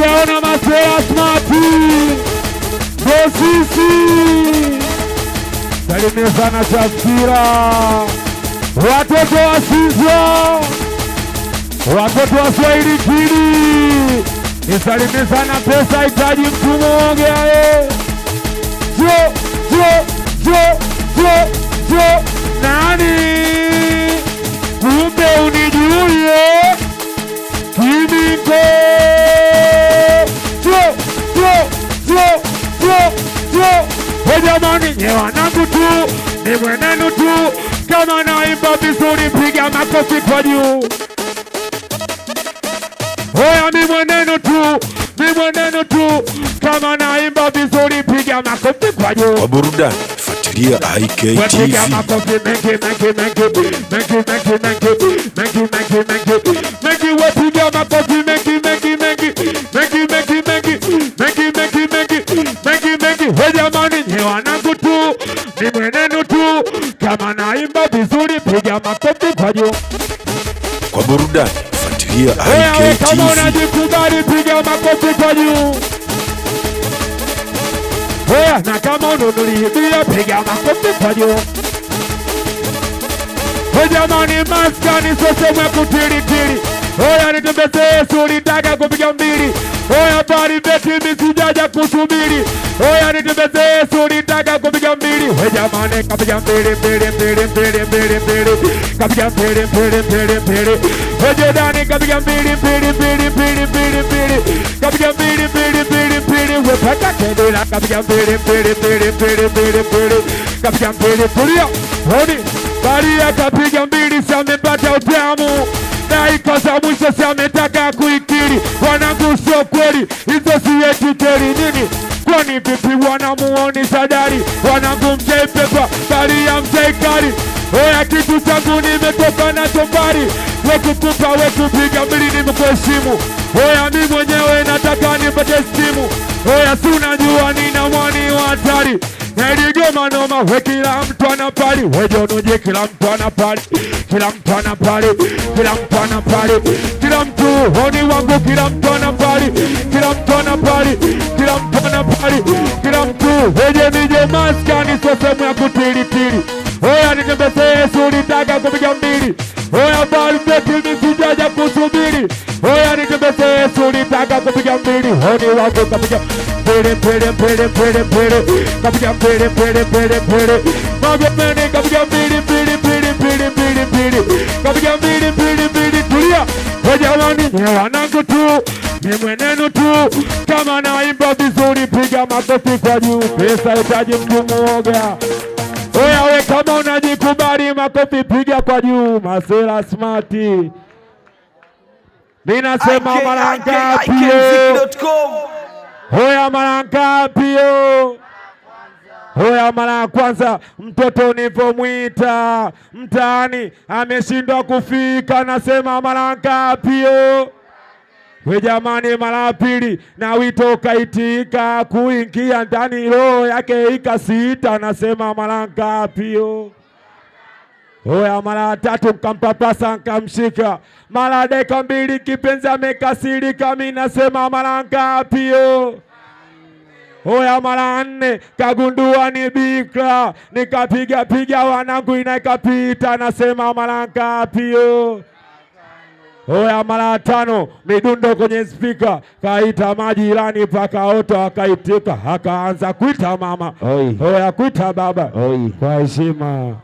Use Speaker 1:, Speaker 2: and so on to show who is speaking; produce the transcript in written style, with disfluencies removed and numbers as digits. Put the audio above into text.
Speaker 1: sijaona masela smati Bosisi salimia sana Shakira, watoto wa Sizwa, watoto wa Swahili Kili, nisalimia sana pesa itaji mtu mmoja jo nani kumbe unijulie Kimiko jamani, nye wanangu tu ni mwenenu tu, kama naimba vizuri piga makofi kwa juu. Oya mi mwenenu tu, kama naimba vizuri piga makofi kwa juu.
Speaker 2: Kwa burudani fuatilia IK TV.
Speaker 1: Piga makofi mengi wepiga makofi mengi. We jamani, nye wanangu tu ni mwenenu tu, kama naimba vizuri piga makofi kwa juu.
Speaker 2: Kwa burudani fuatilia IK TV.
Speaker 1: Kama unajikubali piga makofi kwa juu. Oya na kama ununulia piga makofi kwa juu. We jamani, maskani sose mwe kutiritiri. Oya nitembeze sulitaka kupiga mbili. Oya bari beti misijaja kusubiri. Oya nitembeze sulitaka kupiga mbili. We jamani kapiga mbili. Kapiga mbili. We jodani kapiga mbili. Kapiga mbili. We pata kendela kapiga mbili. Kapiga mbili tulia. Honi Baria kapiga mbili samepata utamu. Na ikosa mwisho sametaka kuikiri. Wanangu sio kweli, hizo siyetu teri nini? Kwani vipi wanamuoni sadari? Wanangu mzee pepa, Baria mzee kari. Oya kitu changu nimetoka na tombari. Wekukupa wekupiga mbili nimekuheshimu. Oya mi mwenyewe nataka nipate stimu. Oya sunajua nina mwani wa hatari. Naligoma noma we kila mtu anapali. We jonuje kila mtu anapali. Kila mtu anapali. Kila mtu honi wangu kila mtu anapali. Kila mtu weje nije maskani sosemu ya kutiritiri. Oya nitembeze sulitaka kupiga mbili. Oya balbeti misijaja kusubiri. Oya nitembeze sulitaka kupiga mbili. Honi wangu kapiga pere. Kapiga pere. Magomeni kapiga mbili. Kapiga mbili. Tulia. We jamani, nye wanangu tu ni mwenenu tu, kama naimba vizuri piga makofi kwa juu. Pesa itaji mtu mwoga. Oya we kama unajikubali makofi piga kwa juu. Masela smati. Ninasema mara ngapi? Oya mara ngapi? Oya mara ya kwanza mtoto nilipomwita mtaani ameshindwa kufika. Nasema mara ngapi? We jamani mara ya pili na wito kaitika kuingia ndani roho yake ikasita. Nasema mara ngapi? Oya mara ya tatu nkampapasa nkamshika. Mara dakika mbili kipenzi amekasirika. Mimi nasema mara ngapi? Oya mara nne kagundua ni bikra. Nikapiga wanangu inaikapita. Nasema mara ngapi? Oya mara tano midundo kwenye speaker. Kaita majirani paka oto akaitika. Akaanza kuita mama. Oya kuita baba. Kwa heshima.